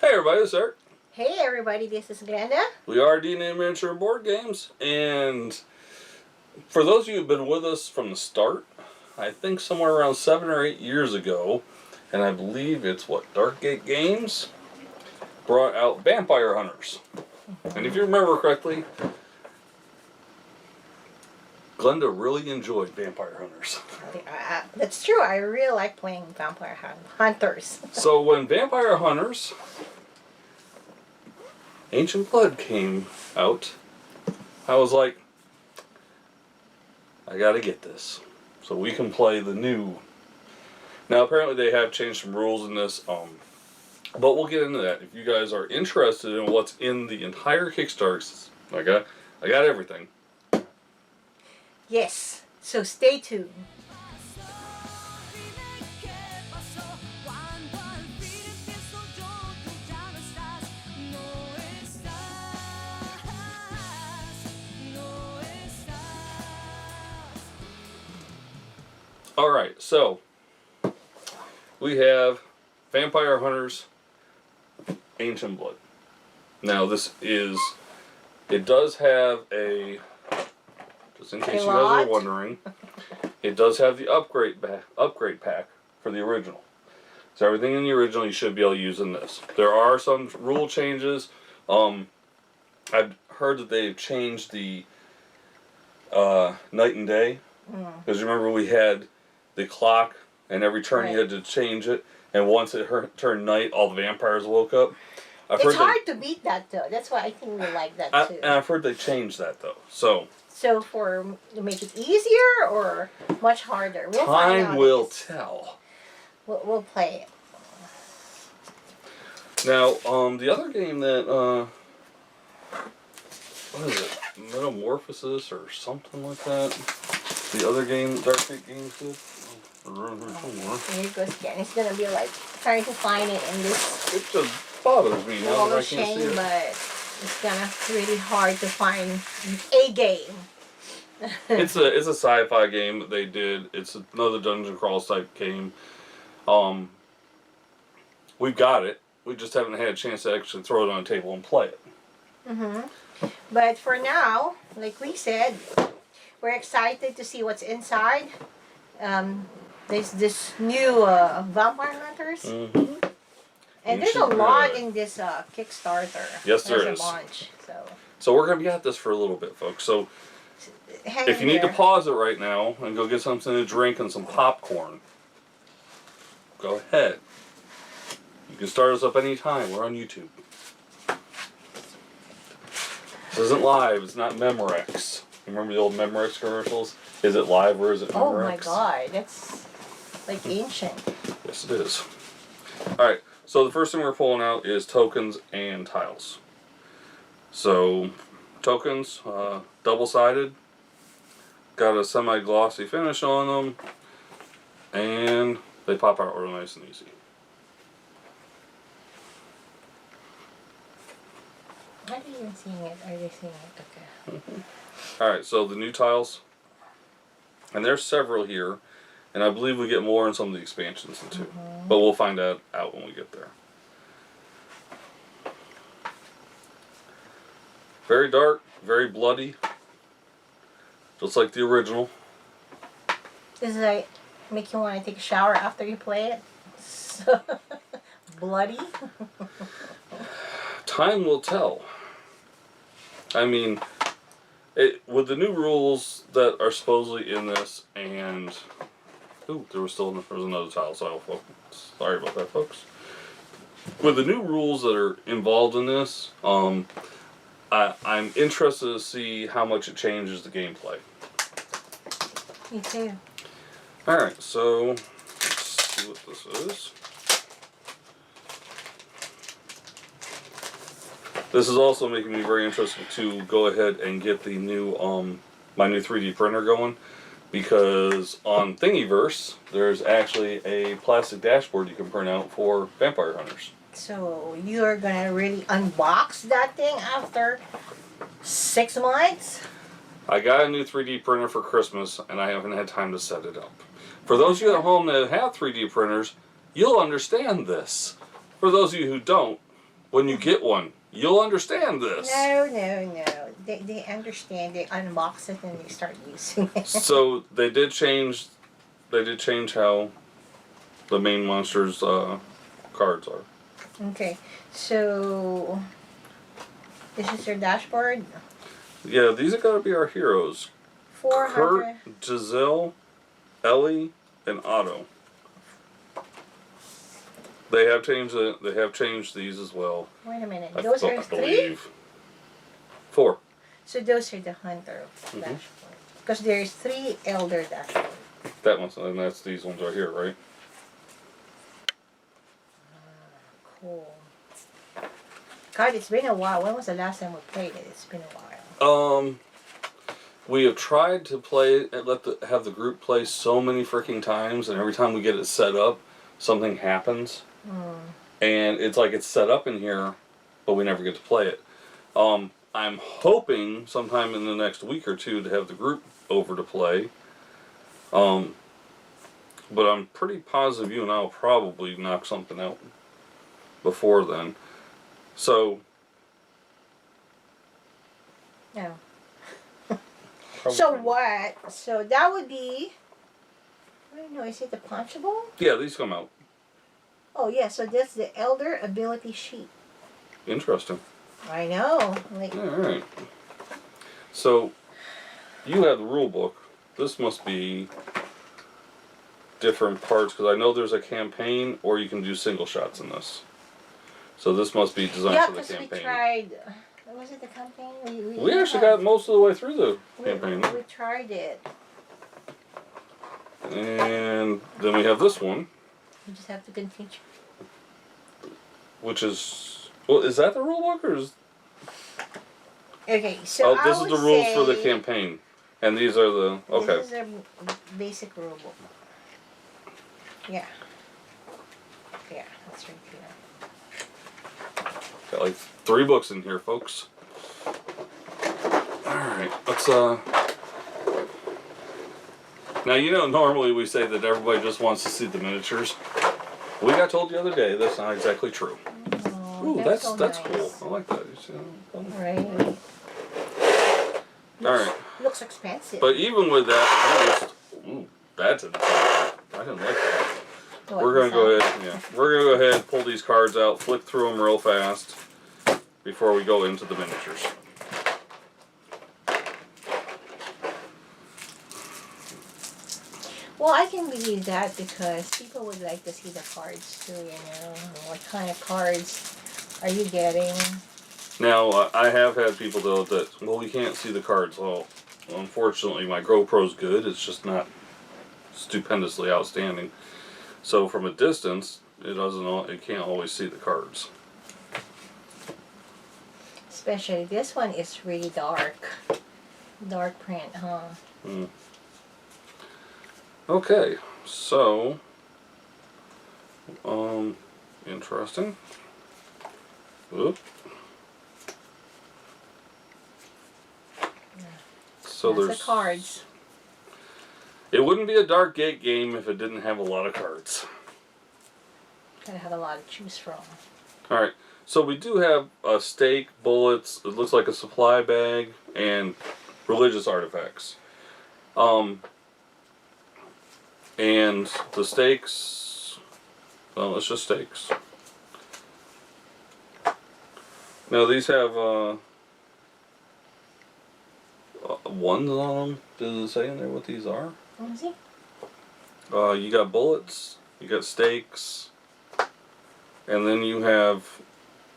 Hey everybody, this is Eric. Hey everybody, this is Glenda. We are D&D Miniature and Board Games, and for those of you who've been with us from the start, I think somewhere around 7 or 8 years ago, and I believe it's Darkgate Games brought out Vampire Hunters. And if you remember correctly, Glenda really enjoyed Vampire Hunters. That's true, I really like playing Vampire Hunters. So when Vampire Hunters Ancient Blood came out, I was like, I gotta get this so we can play the new. Now apparently they have changed some rules in this, but we'll get into that. If you guys are interested in what's in the entire Kickstarter, I got everything. Yes, so stay tuned. Alright, so we have Vampire Hunters Ancient Blood. Now this is, it does have a, just in case you guys are wondering, it does have the upgrade pack for the original. So everything in the original you should be able to use in this. There are some rule changes. I've heard that they've changed the night and day. Because remember we had the clock, and every turn you had to change it, and once it turned night, all the vampires woke up. It's hard to beat that though. That's why I think we like that too. And I've heard they changed that though. So to make it easier or much harder? We'll time will tell. We'll play it. Now, the other game that, what is it? Metamorphosis or something like that? The other game Darkgate Games did? Here it goes again. It's going to be like trying to find it in this. It just bothers me now that I can't see it. But it's going to be really hard to find a game. It's a sci-fi game that they did. It's another dungeon crawl type game. We've got it. We just haven't had a chance to actually throw it on a table and play it. But for now, like we said, we're excited to see what's inside. There's this new Vampire Hunters. And there's a lot in this Kickstarter. Yes, there is. A bunch. So we're going to be at this for a little bit, folks. So if you need to pause it right now and go get something to drink and some popcorn, go ahead. You can start us up anytime. We're on YouTube. This isn't live. It's not Memorex. Remember the old Memorex commercials? Is it live or is it Memorex? Oh my god, that's like ancient. Yes, it is. Alright, so the first thing we're pulling out is tokens and tiles. So, tokens, double-sided. Got a semi-glossy finish on them. And they pop out real nice and easy. I'm not even seeing it. Are they seeing it? Okay. Alright, so the new tiles. And there's several here. And I believe we get more in some of the expansions too. But we'll find out when we get there. Very dark, very bloody. Just like the original. Does it make you want to take a shower after you play it? So bloody? Time will tell. I mean, with the new rules that are supposedly in this, and there was another tile, so sorry about that, folks. With the new rules that are involved in this, I'm interested to see how much it changes the gameplay. Me too. All right, so let's see what this is. This is also making me very interested to go ahead and get the new my new 3D printer going, because on Thingiverse there's actually a plastic dashboard you can print out for Vampire Hunters. So you're gonna really unbox that thing after 6 months? I got a new 3D printer for Christmas and I haven't had time to set it up. For those of you at home that have 3D printers, you'll understand this. For those of you who don't, when you get one, you'll understand this. No. They understand. They unbox it and they start using it. So they did change how the main monsters cards are. Okay, so this is your dashboard. Yeah, these are gotta be our heroes. 400. Kurt, Giselle, Ellie, and Otto. They have changed these as well. Wait a minute. Those are I 3? believe. 4. So those are the hunter dashboard. Because there's 3 elder dashboard. That one's, and that's these ones right here, right? Cool. God, it's been a while. When was the last time we played it? It's been a while. We have tried to play and have the group play so many freaking times, and every time we get it set up, something happens. And it's like it's set up in here, but we never get to play it. I'm hoping sometime in the next week or 2 to have the group over to play. But I'm pretty positive you and I will probably knock something out before then. So. No. So what? So that would be. I don't know. Is it the punchable? Yeah, these come out. Oh yeah. So that's the elder ability sheet. Interesting. I know. Like. All right. So you have the rule book. This must be different parts because I know there's a campaign, or you can do single shots in this. So this must be designed for the campaign. Yeah, because we tried. Was it the campaign? We actually got most of the way through the campaign. We tried it. And then we have this one. You just have to continue. Which is, well, is that the rule book or is? Okay, so this is the rules for the campaign, and these are the okay. This is a basic rule book. Yeah. Yeah, that's right here. Got like 3 books in here, folks. Alright, let's now you know normally we say that everybody just wants to see the miniatures. We got told the other day that's not exactly true. Oh, Ooh, that's that's so cool. nice. I like that. Right. Alright. Looks expensive. But even with that, that's a I didn't like that. What, We're gonna go ahead. Yeah, we're gonna go ahead, pull these cards out, flick through them real fast before we go into the miniatures. Well, I can believe that because people would like to see the cards too, you know. What kind of cards are you getting? Now, I have had people though that, well, we can't see the cards. Well, unfortunately, my GoPro's good. It's just not stupendously outstanding. So from a distance, it can't always see the cards. Especially this one is really dark. Dark print, huh? Okay, so, interesting. Oop. So That's the cards. It wouldn't be a Dark Gate game if it didn't have a lot of cards. Gotta have a lot to choose from. Alright, so we do have a stake, bullets, it looks like a supply bag, and religious artifacts. And the stakes, well, it's just stakes. Now these have ones on them. Does it say in there what these are? Let me see. You got bullets, you got stakes, and then you have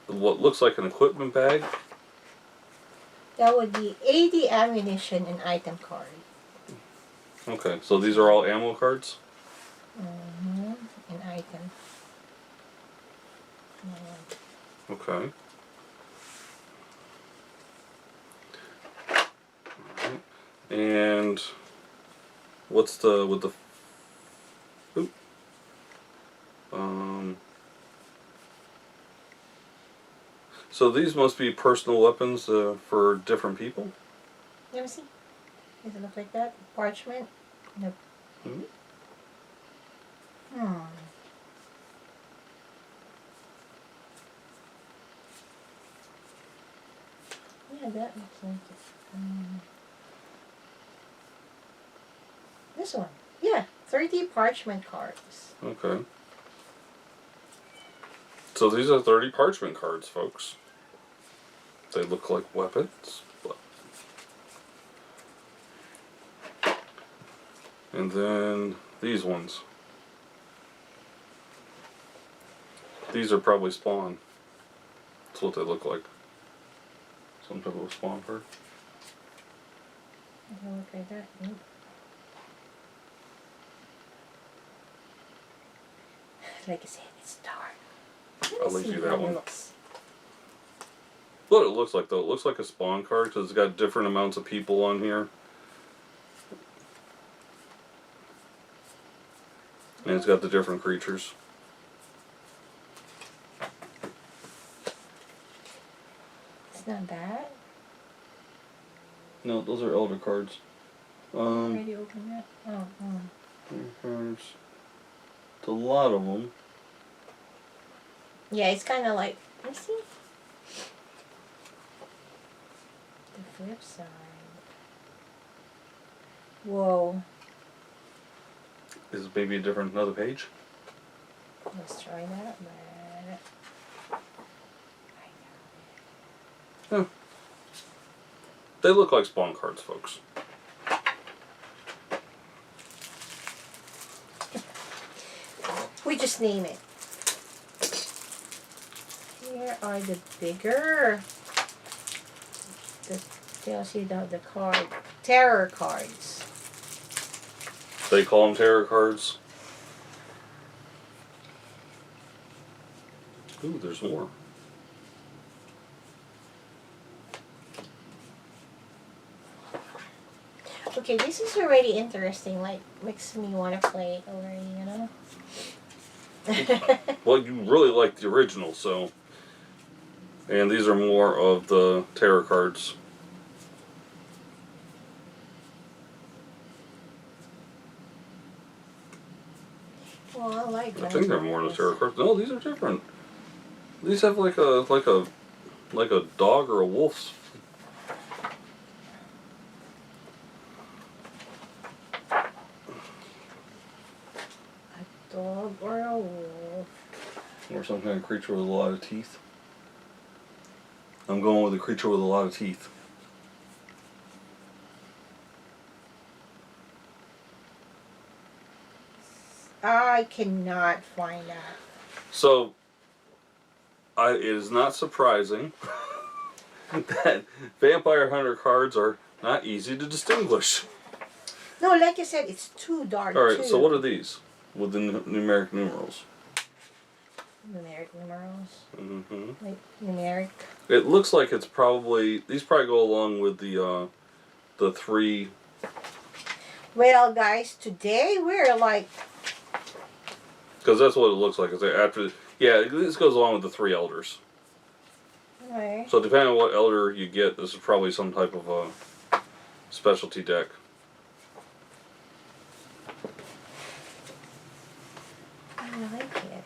what looks like an equipment bag. That would be 80 ammunition and item card. Okay, so these are all ammo cards? Mm-hmm. An item. Okay. Alright. And what's the with the oop. So these must be personal weapons for different people? Let me see. Does it look like that? Parchment? Nope. Yeah, that looks like it. This one. Yeah, 30 parchment cards. Okay. So these are 30 parchment cards, folks. They look like weapons. But... And then these ones. These are probably spawn. That's what they look like. Some type of spawn card. Doesn't look like that. Nope. Like I said, it's dark. I'll leave you that one. Looks. What it looks like though, it looks like a spawn card because it's got different amounts of people on here. And it's got the different creatures. It's not bad. No, those are elder cards. Already opened that. Oh. There's a lot of them. Yeah, it's kind of like. Let me see. The flip side. Whoa. Is maybe a different another page? Let's try that. Huh. They look like spawn cards, folks. We just name it. Here are the bigger. They'll see the card. Terror cards. They call them tarot cards. Ooh, there's more. Okay, this is already interesting. Like, makes me want to play it already, you know? Well, you really like the original, so. And these are more of the tarot cards. Well, I like that. I think they're more of the tarot cards. No, these are different. These have like a dog or a wolf's. Dog or a wolf. Or some kind of creature with a lot of teeth. I'm going with a creature with a lot of teeth. I cannot find that. So, it is not surprising that Vampire Hunter cards are not easy to distinguish. No, like I said, it's too dark. Alright, so what are these? With the numeric numerals. Numeric numerals? Mm-hmm. Like, numeric. It looks like it's probably, these probably go along with the three. Well, guys, today we're like... Because that's what it looks like. It's like after, yeah, this goes along with the three elders. Okay. So depending on what elder you get, this is probably some type of a specialty deck. I like it.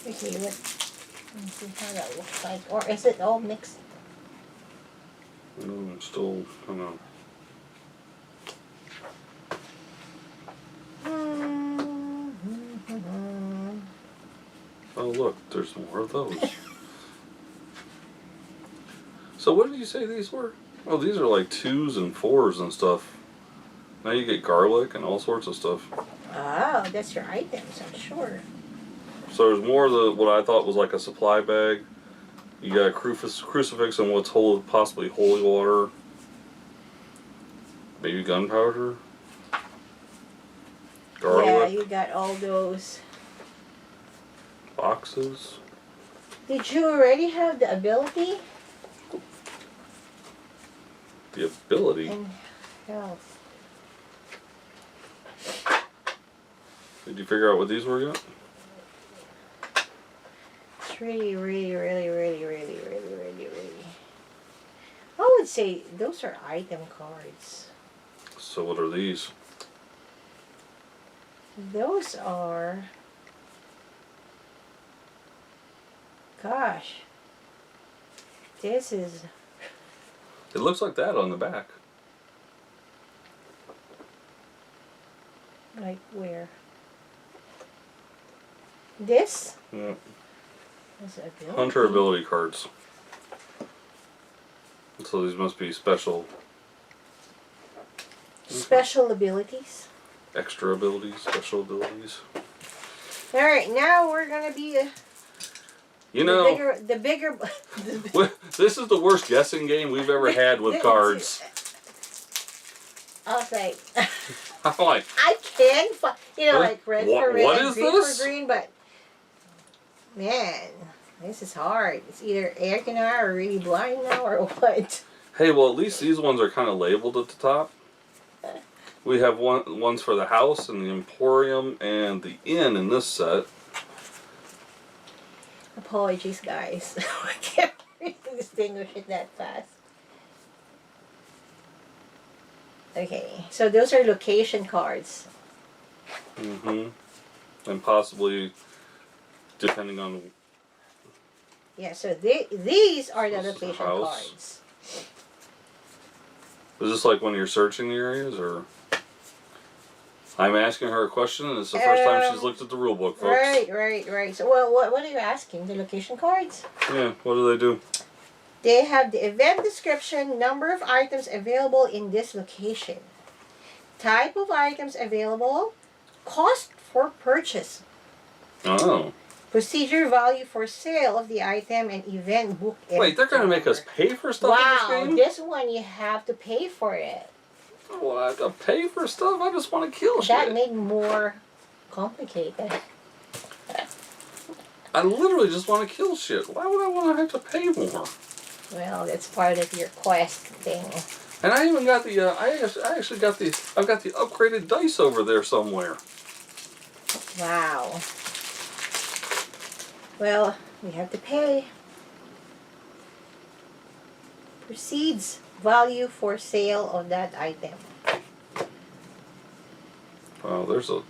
Okay, let me see how that looks like. Or is it all mixed? Still, I don't know. Oh look, there's more of those. So what did you say these were? Oh, these are like 2s and 4s and stuff. Now you get garlic and all sorts of stuff. Oh, that's your items, I'm sure. So there's more of the what I thought was like a supply bag. You got a crucifix and what's possibly holy water. Maybe gunpowder. Garlic. Yeah, you got all those. Boxes. Did you already have the ability? The ability. And health. Did you figure out what these were yet? It's really. I would say those are item cards. So what are these? Those are... Gosh. This is... It looks like that on the back. Like where? This? Yeah. Is ability. Hunter ability cards. So these must be special. Special abilities. Extra abilities, special abilities. Alright, now we're gonna be... You know, the bigger this is the worst guessing game we've ever had with cards. I'll say... I'm like, I can, like red for red what and is green this? for green, but man, this is hard. It's either Eric and I are really blind now or what. hey, well, at least these ones are kind of labeled at the top. We have ones for the house and the emporium and the inn in this set. Apologies, guys. I can't really distinguish it that fast. Okay, so those are location cards. Mm-hmm. And possibly, depending on... Yeah, so these are the This is the location house. cards. Is this like when you're searching the areas, or... I'm asking her a question, and it's the first time she's looked at the rule book, folks. Right. So, well, what are you asking? The location cards? Yeah, what do they do? They have the event description, number of items available in this location, type of items available, cost for purchase, Oh. procedure, value for sale of the item, and event book. Wait, they're going to make us pay for stuff Wow, in this this one you have to pay for it. game? Well, I have to pay for stuff? I just want to kill That shit. made more complicated. I literally just want to kill shit. Why would I want to have to pay more? Well, that's part of your quest thing. And I even got the, I actually got the, I've got the upgraded dice over there somewhere. Wow. Well, we have to pay. Proceeds, value for sale of that item. Oh, there's a,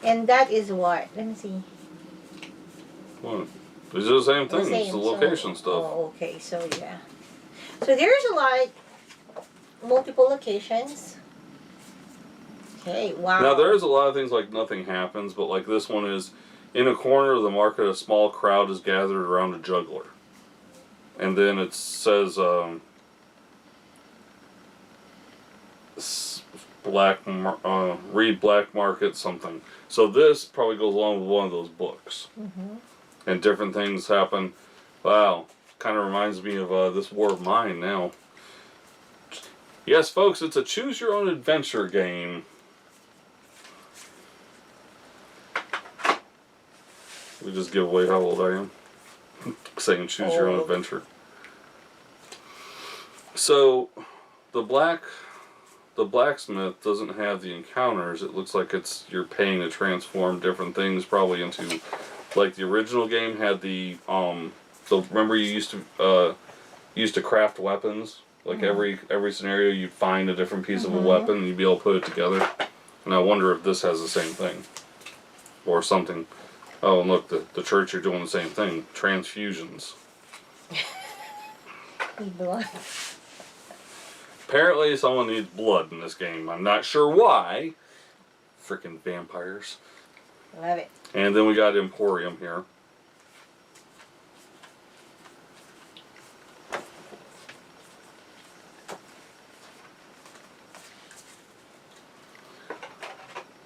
And that is what? Let me see. what? These are the same thing. It's the Same, location so, stuff. Oh, okay, so yeah. So there's like multiple locations. Okay, wow. Now, there's a lot of things like nothing happens, but like this one is, in a corner of the market, a small crowd is gathered around a juggler. And then it says, read black market something. So this probably goes along with one of those books. Mm-hmm. And different things happen. Wow, kind of reminds me of this War of Mine now. Yes, folks, it's a choose your own adventure game. We just give away how old I am. Saying choose your own adventure. So, the blacksmith doesn't have the encounters. It looks like you're paying to transform different things probably into, like the original game had the remember you used to craft weapons. Like every scenario you'd find a different piece of a weapon and you'd be able to put it together. And I wonder if this has the same thing. Or something. Oh, and look, the church are doing the same thing. Transfusions. Blood. Apparently someone needs blood in this game. I'm not sure why. Freaking vampires. Love it. And then we got Emporium here.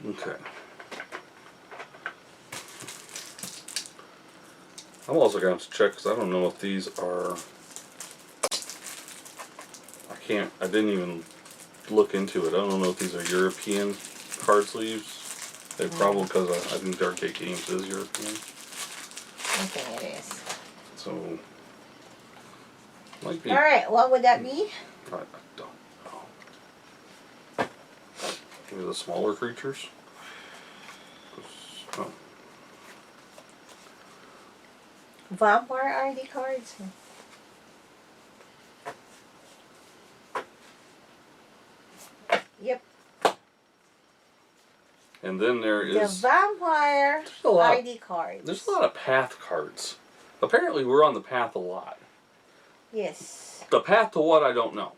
Okay. I'm also going to have to check because I don't know if these are... I didn't even look into it. I don't know if these are European card sleeves. They probably, because I think Arcade Games is European. I think it is. So, might be... Alright, what would that be? I don't know. Maybe the smaller creatures? Oh. Vampire ID cards? Yep. And then there The is vampire a lot. ID cards. There's a lot of path cards. Apparently, we're on the path a lot. Yes. The path to what, I don't know.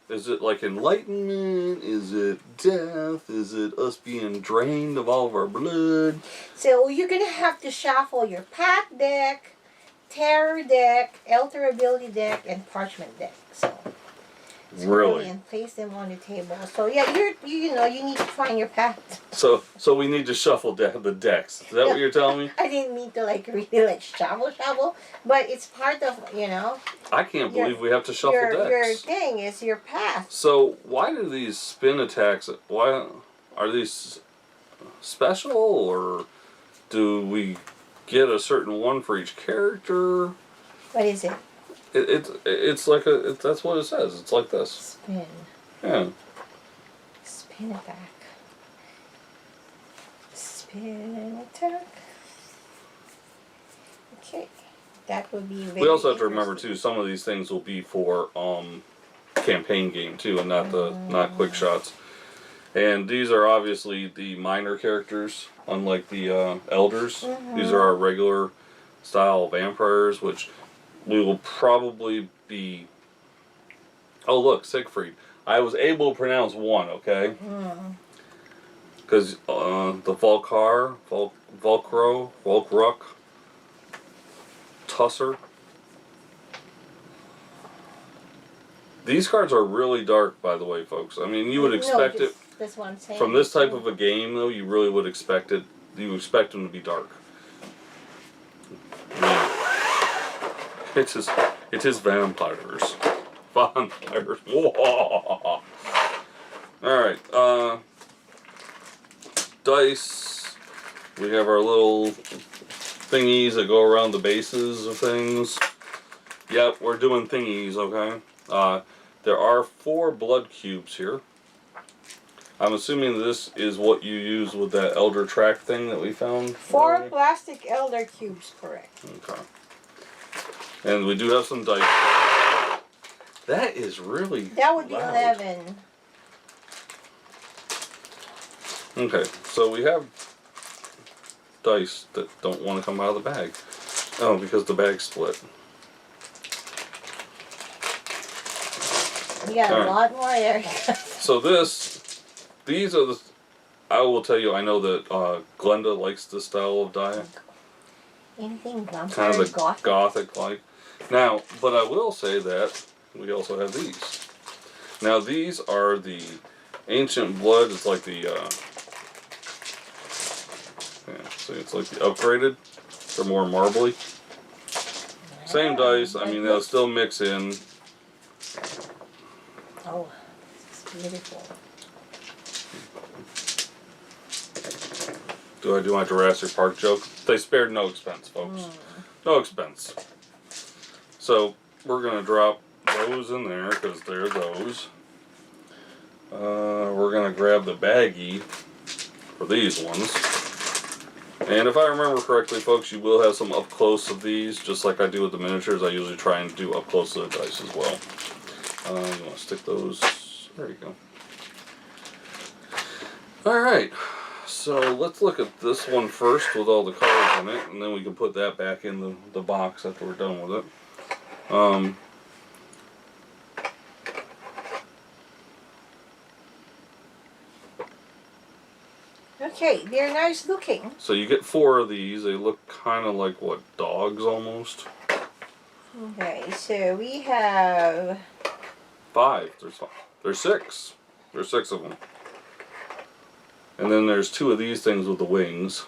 Is it like enlightenment? Is it death? Is it us being drained of all of our blood? So you're gonna have to shuffle your path deck, terror deck, alter ability deck, and parchment deck. So Really? and place them on the table. So yeah, you need to find your path. So we need to shuffle the decks. Is that what you're telling me? I didn't mean to really shovel, but it's part of I can't believe we have to shuffle decks. Your thing is your path. So why do these spin attacks? Why are these special, or do we get a certain one for each character? What is it? It's like that's what it says. It's like this. Spin. Yeah. Spin attack. Spin attack. Okay, that would be. We also have to remember too. Some of these things will be for campaign game too, and not quick shots. And these are obviously the minor characters, unlike the elders. These are our regular style vampires, which we will probably be. Oh look, Siegfried. I was able to pronounce one, okay? Because the Volkruck, Tusser. These cards are really dark, by the way, folks. I mean, you would expect it that's what I'm saying. from this type of a game, though. You really would expect it. You expect them to be dark. Yeah. It is vampires. Vampires. Whoa. Alright, dice. We have our little thingies that go around the bases of things. Yep, we're doing thingies, okay? There are 4 blood cubes here. I'm assuming this is what you use with that elder track thing that we found. 4 plastic elder cubes, correct. Okay. And we do have some dice. That is really That would be loud. 11. Okay, so we have dice that don't want to come out of the bag. Oh, because the bag split. You got a lot more area. So these are the. I will tell you, I know that Glenda likes this style of die. Anything Kind of a gothic like. Now, but I will say that we also have these. Now these are the ancient blood. It's like the see, it's like the upgraded. They're more marbly. Same dice. I mean, they'll still mix in. Oh, this is beautiful. Do I do my Jurassic Park joke? They spared no expense, folks. No expense. So we're gonna drop those in there because they're those. We're gonna grab the baggie for these ones. And if I remember correctly, folks, you will have some up close of these, just like I do with the miniatures. I usually try and do up close to the dice as well. You want to stick those. There you go. All right. So let's look at this one first with all the cards in it, and then we can put that back in the box after we're done with it. Okay, they're nice looking. So you get 4 of these. They look kind of like, what, dogs almost? Okay, so we have 5. There's 6. There's 6 of them. And then there's 2 of these things with the wings.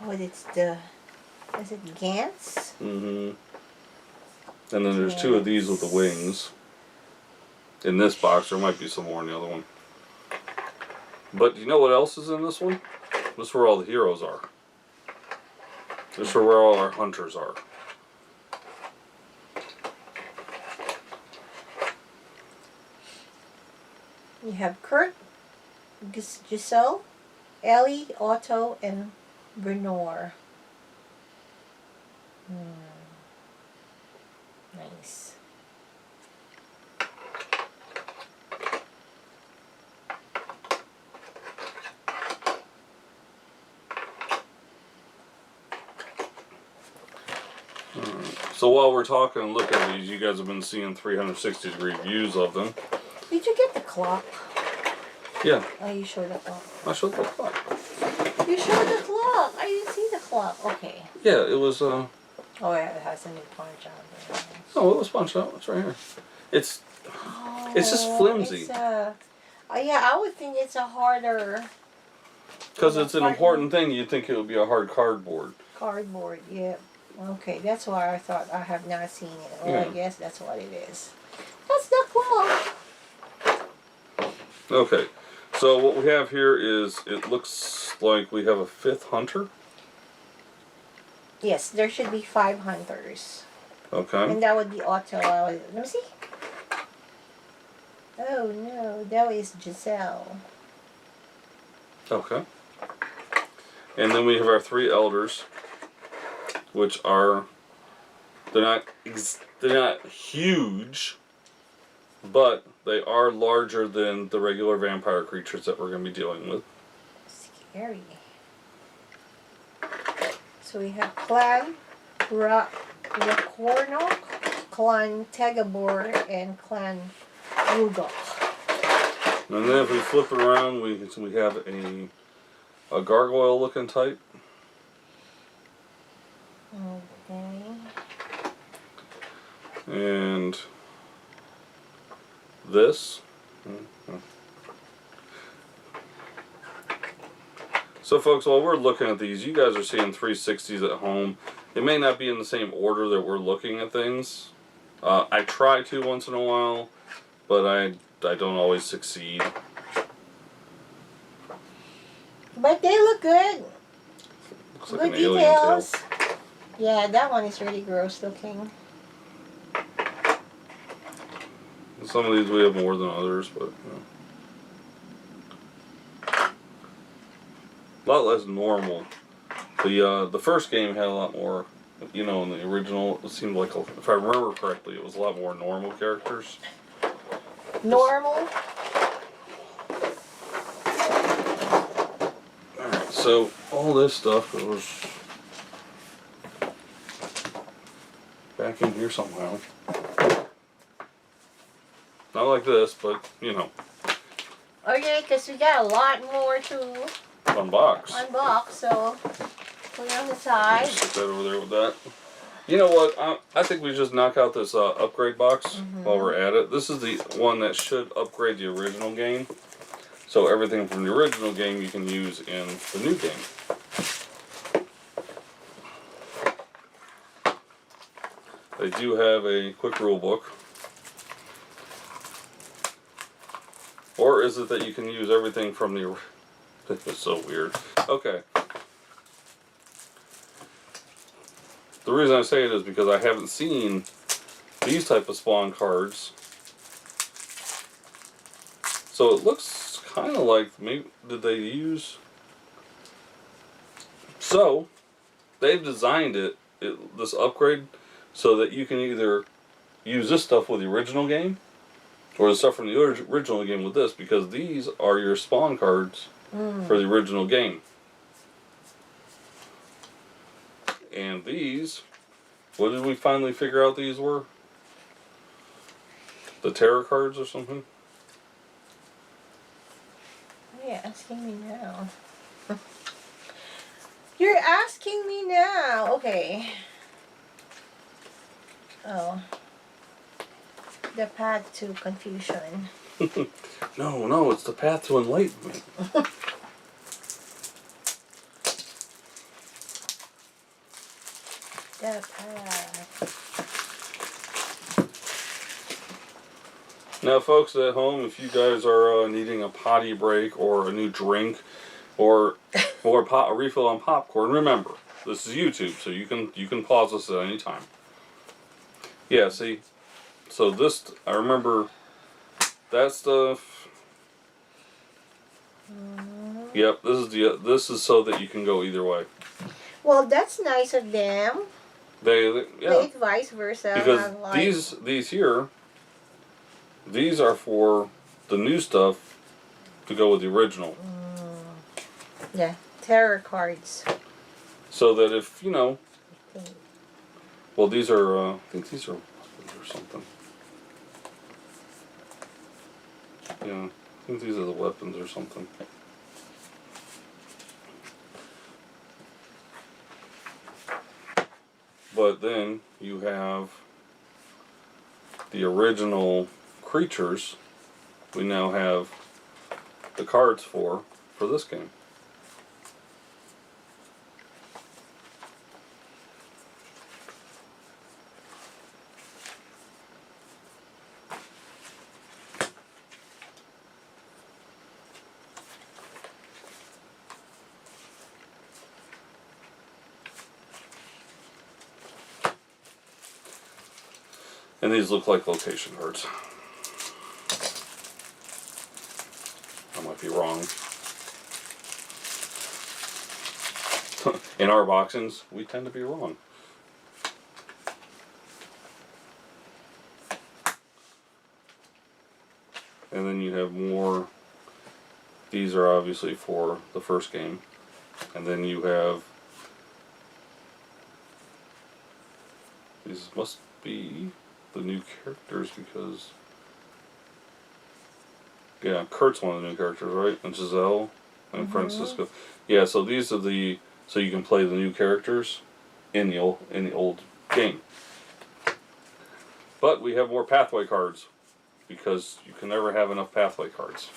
oh, is it Gantz? Mm-hmm. And then there's 2 of these with the wings. In this box, there might be some more in the other one. But you know what else is in this one? This is where all the heroes are. This is where all our hunters are. You have Kurt, Giselle, Ellie, Otto, and Bernor. Nice. So while we're talking and looking at these, you guys have been seeing 360-degree views of them. Did you get the clock? Yeah. Oh, you showed the clock. I showed the clock. You showed the clock. I didn't see the clock. Okay. Yeah, it was. Oh, yeah, it has a new punch on there. Oh, it was punched out. It's right here. It's just flimsy. It's yeah, I would think it's a harder. Because it's an important thing. You'd think it would be a hard cardboard. Cardboard, yeah. Okay, that's why I thought I have not seen it. Well, Yeah. I guess that's what it is. That's the clock. Okay, so what we have here is, it looks like we have a 5th hunter. Yes, there should be 5 hunters. Okay. And that would be Otto. Let me see. Oh no, that is Giselle. Okay. And then we have our 3 elders, which are, they're not huge, but they are larger than the regular vampire creatures that we're going to be dealing with. Scary. So we have Clan Rakornok, Clan Tegabor, and Clan Rugok. And then if we flip it around, we have a gargoyle looking type. Okay. And this. So folks, while we're looking at these, you guys are seeing 360s at home. It may not be in the same order that we're looking at things. I try to once in a while, but I don't always succeed. But they look good. Looks like Good an alien tail. details. Yeah, that one is really gross looking. Some of these we have more than others, but a lot less normal. The first game had a lot more, in the original, it seemed like, if I remember correctly, it was a lot more normal characters. Normal. Alright, so all this stuff goes back in here somehow. Not like this, but, Okay, because we got a lot more to unbox. unbox, so put it on the side. Stick that over there with that. You know what? I think we just knock out this upgrade box while we're at it. This is the one that should upgrade the original game. So everything from the original game you can use in the new game. They do have a quick rule book. Or is it that you can use everything from the... This is so weird. Okay. The reason I say it is because I haven't seen these type of spawn cards. So it looks kind of like, maybe, did they use... So, they've designed this upgrade, so that you can either use this stuff with the original game, or the stuff from the original game with this, because these are your spawn cards for the original game. And these, what did we finally figure out these were? The terror cards or something? You're asking me now. You're asking me now. Okay. Oh. The path to confusion. No, it's the path to enlightenment. The path. Now, folks at home, if you guys are needing a potty break or a new drink, or a refill on popcorn, remember, this is YouTube, so you can pause this at any time. Yeah, see. So this, I remember that stuff. Yep, this is so that you can go either way. Well, that's nice of them. Yeah. Like vice versa. Because like, these here, these are for the new stuff to go with the original. Yeah, terror cards. So that if Well, these are, I think these are weapons or something. Yeah, I think these are the weapons or something. But then you have the original creatures we now have the cards for this game. And these look like location cards. I might be wrong. In our boxings, we tend to be wrong. And then you have more. These are obviously for the first game. And then you have. These must be the new characters because. Yeah, Kurt's one of the new characters, right? And Giselle and Francisco. Yeah, so these are the. So you can play the new characters in the old game. But we have more pathway cards because you can never have enough pathway cards.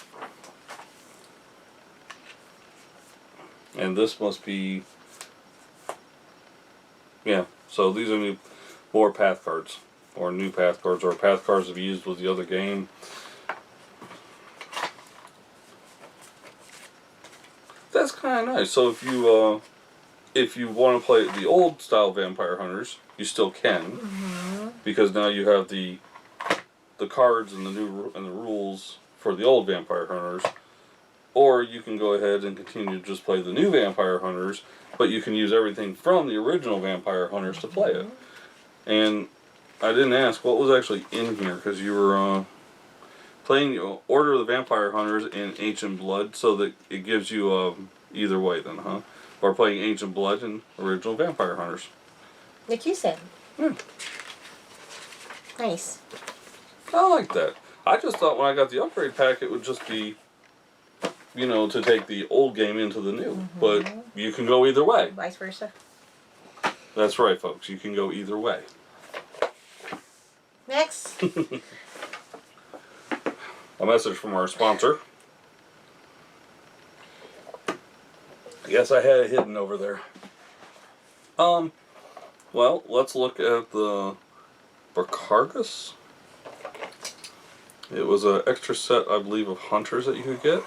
And this must be. Yeah, so these are more path cards, or new path cards, or path cards that we used with the other game. That's kind of nice. So if you want to play the old style Vampire Hunters, you still can, because now you have the cards and the rules for the old Vampire Hunters. Or you can go ahead and continue to just play the new Vampire Hunters, but you can use everything from the original Vampire Hunters to play it. And I didn't ask what was actually in here, because you were playing Order of the Vampire Hunters in Ancient Blood, so that it gives you either way then, huh? Or playing Ancient Blood and original Vampire Hunters. Like you said. Yeah. Nice. I like that. I just thought when I got the upgrade pack it would just be, to take the old game into the new. But you can go either way. Vice versa. That's right, folks. You can go either way. Next. A message from our sponsor. Yes, I had it hidden over there. Well, let's look at the Barcargus. It was an extra set, I believe, of hunters that you could get.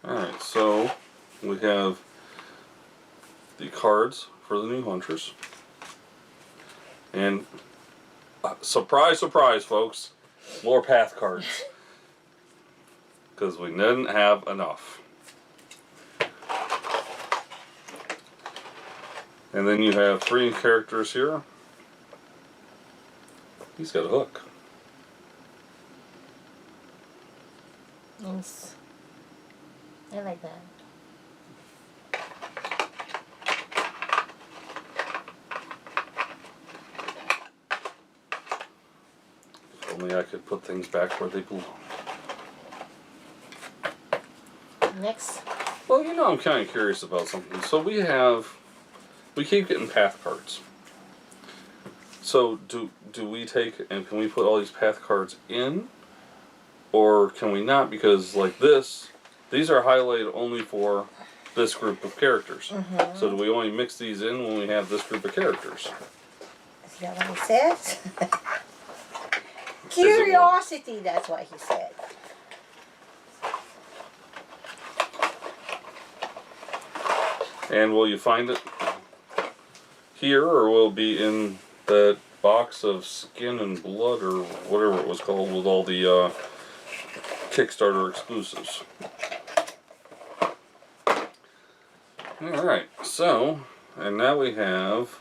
Alright, so we have the cards for the new hunters. And surprise, surprise, folks, more path cards. Because we didn't have enough. And then you have 3 characters here. He's got a hook. Nice. I like that. If only I could put things back where they belong. Next. Well, I'm kind of curious about something. So we keep getting path cards. So do we take and can we put all these path cards in? Or can we not? Because like these are highlighted only for this group of characters. So do we only mix these in when we have this group of characters? Is that what he says? Curiosity, that's what he said. And will you find it here, or will it be in that box of Skin and Blood, or whatever it was called, with all the Kickstarter exclusives? Alright, so, and now we have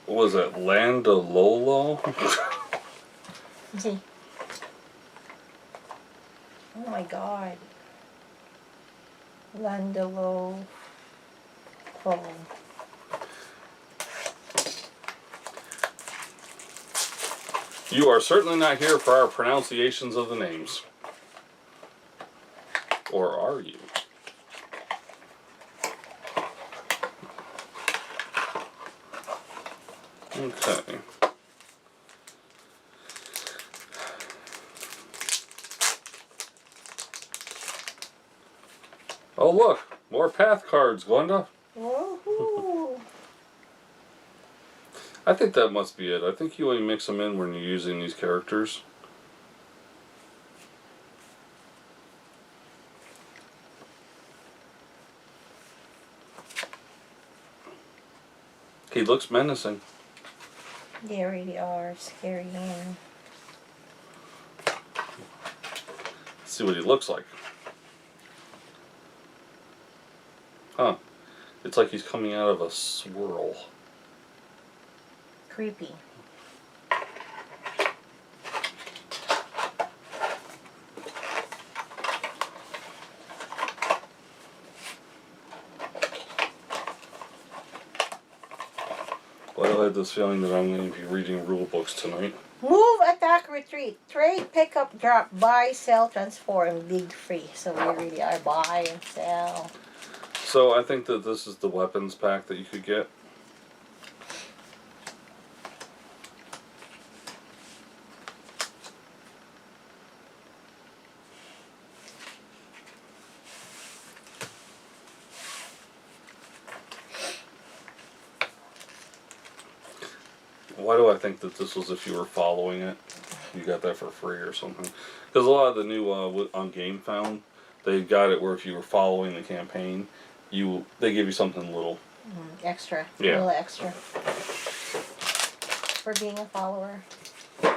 what was that? Landalolo? Let's see. Oh my god. Landalo. Oh. You are certainly not here for our pronunciations of the names. Or are you? Okay. Oh look, more path cards, Glenda. Woohoo! I think that must be it. I think you only mix them in when you're using these characters. He looks menacing. They really are scary. Man. Let's see what he looks like. Huh. It's like he's coming out of a swirl. Creepy. Well, I had this feeling that I'm going to be reading rule books tonight. Move, attack, retreat. Trade, pick up, drop, buy, sell, transform, big free. So we really are buy and sell. So I think that this is the weapons pack that you could get. Why do I think that this was if you were following it? You got that for free or something. Because a lot of the new on Game Found, they've got it where if you were following the campaign, they give you something little. Extra. Yeah. A little extra. For being a follower. For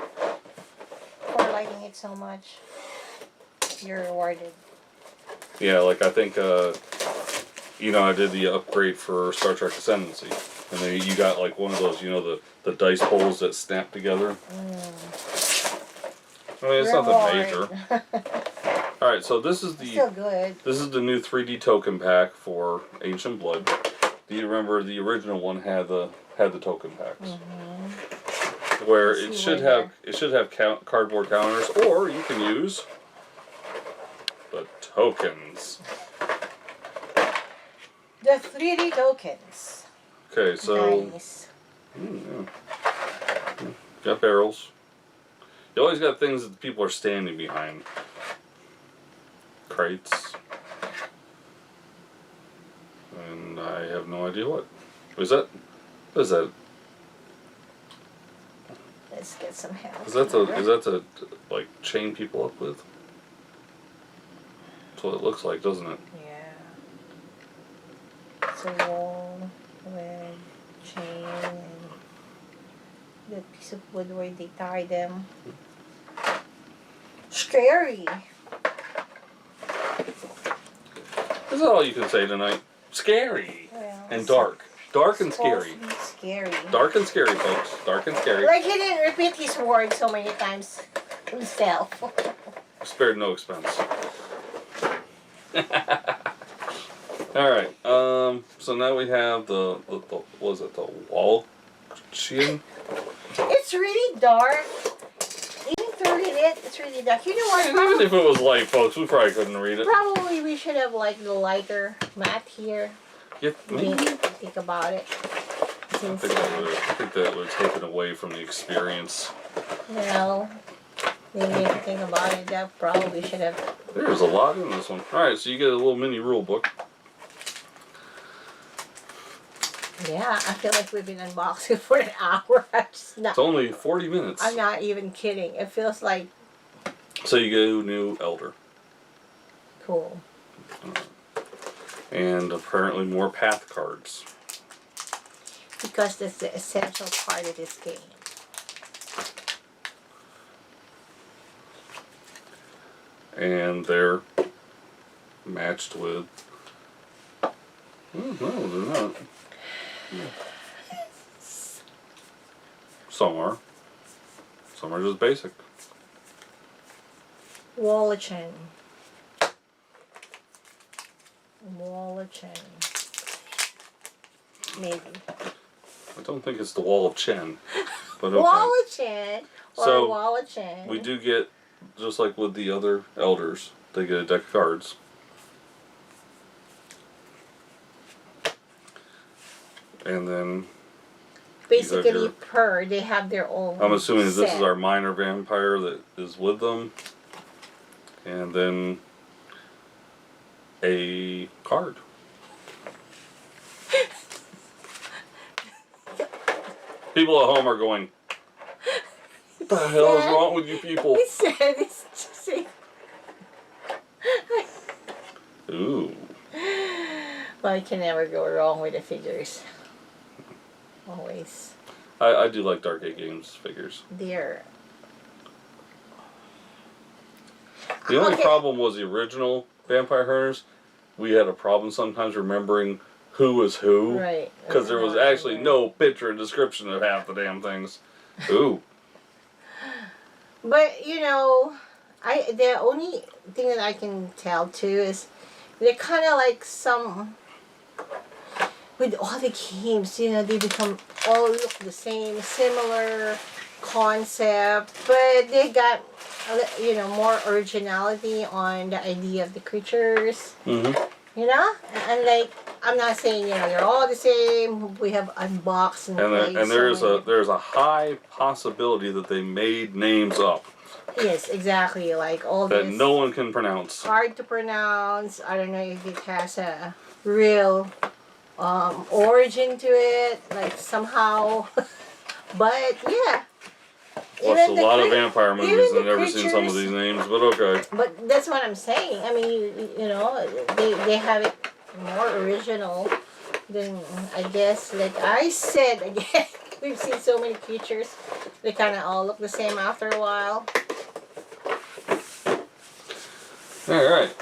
liking it so much. You're rewarded. Yeah, like I think, I did the upgrade for Star Trek Ascendancy. And then you got like one of those, the dice bowls that snap together. I mean, it's nothing major. Alright, so this is Still good. This is the new 3D token pack for Ancient Blood. Do you remember the original one had the token packs? Where it should have cardboard counters, or you can use the tokens. The 3D tokens. Okay, so Nice. Got barrels. You always got things that people are standing behind. Crates. And I have no idea what. What is that? Let's get some help. Is that to like chain people up with? That's what it looks like, doesn't it? Yeah. It's a wall with chain and that piece of wood where they tie them. Scary. Is that all you can say tonight? Scary. Well, And dark. Dark and scary. Scary. Dark and scary, folks. Dark and scary. Like he didn't repeat his word so many times himself. Spared no expense. Alright, so now we have the what was it, the Walchian? It's really dark. Even through it, it's really dark. You know what? Even if it was light, folks, we probably couldn't read it. Probably we should have like the lighter mat here. Yeah, maybe. Think about it. I think that would have taken away from the experience. Well, maybe if you think about it, that probably should have. There's a lot in this one. Alright, so you get a little mini rule book. Yeah, I feel like we've been unboxing for an hour. It's only 40 minutes. I'm not even kidding. It feels like. So you get a new Elder. Cool. And apparently more path cards. Because that's the essential part of this game. And they're matched with. Oh, no, they're not. Some are. Some are just basic. Wallachin. Maybe. I don't think it's the Wall of Chen. But okay. Wallachin or So, Wallachin. we do get, just like with the other elders, they get a deck of cards. And then Basically, they have their own. I'm assuming set. this is our minor vampire that is with them. And then a card. People at home are going, what the hell is wrong with you people? He said it's just Ooh. Well, you can never go wrong with the figures. Always. I do like Dark Age Games figures. They're... The only problem was the original Vampire Hunters. We had a problem sometimes remembering who was who. Right. Because there was actually no picture and description of half the damn things. Ooh. But, you know, the only thing that I can tell too is they're kind of like some... With all the games, you know, they become all look the same, similar concept, but they got, you know, more originality on the idea of the creatures. Mm-hmm. You know, and like I'm not saying they're all the same. We have unboxed and there's a high possibility that they made names up. Yes, exactly. Like all that this no one can pronounce. Hard to pronounce. I don't know if it has a real origin to it, like somehow. But yeah. Watched a lot of vampire movies and never seen some of these names, but okay. But that's what I'm saying. I mean, you know, they have it more original than, I guess, like I said again, we've seen so many creatures. They kind of all look the same after a while. Alright.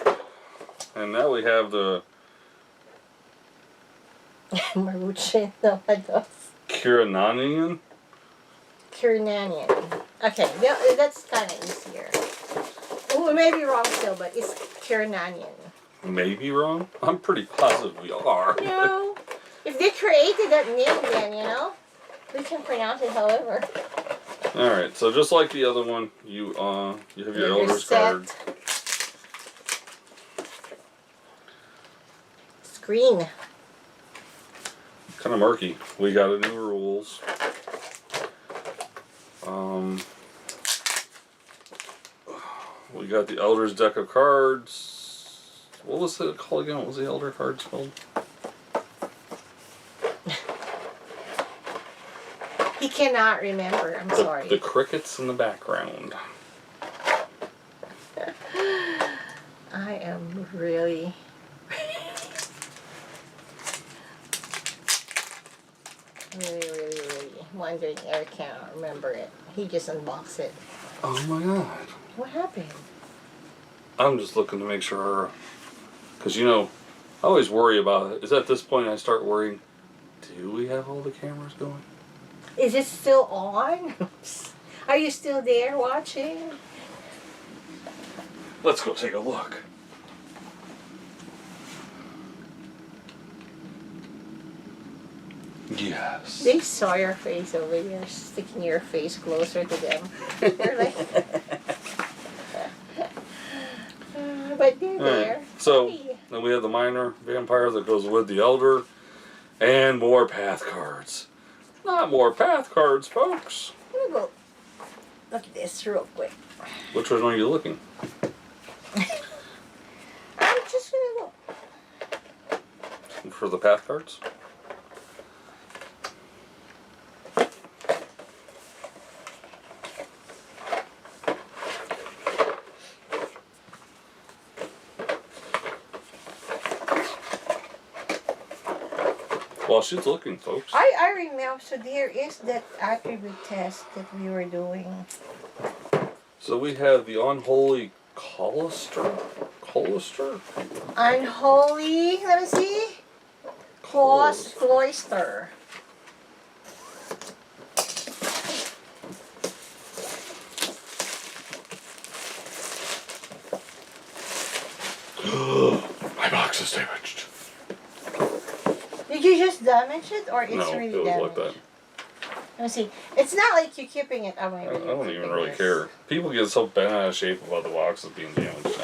And now we have the Maruchin, no, Kirananian. Kirananian. Okay, that's kind of easier. Oh, we may be wrong still, but it's Kirananian. Maybe wrong? I'm pretty positive we are. No. If they created that name, then, you know, we can pronounce it however. Alright, so just like the other one, you have your Elder's card. Screen. Kind of murky. We got a new rules. We got the Elder's deck of cards. What was it called again? What was the Elder cards called? He cannot remember. I'm sorry. The crickets in the background. I am really... really wondering. Eric can't remember it. He just unboxed it. Oh my god. What happened? I'm just looking to make sure. Because, you know, I always worry about it. It's at this point I start worrying, do we have all the cameras going? Is it still on? Are you still there watching? Let's go take a look. Yes. They saw your face over there, sticking your face closer to them. They're like... but they're there. So, then we have the minor vampire that goes with the elder. And more path cards. Not more path cards, folks. I'm gonna go look at this real quick. Which one are you looking? I'm just gonna look. For the path cards? While she's looking, folks. I remember, so there is that attribute test that we were doing. So we have the unholy Colister? Unholy, let me see. Cloister. My box is damaged. Did you just damage it, or it's No, really it was damaged? like that. Let me see. It's not like you're keeping it. Oh, I don't even really care. People get so bent out of shape about the boxes being damaged.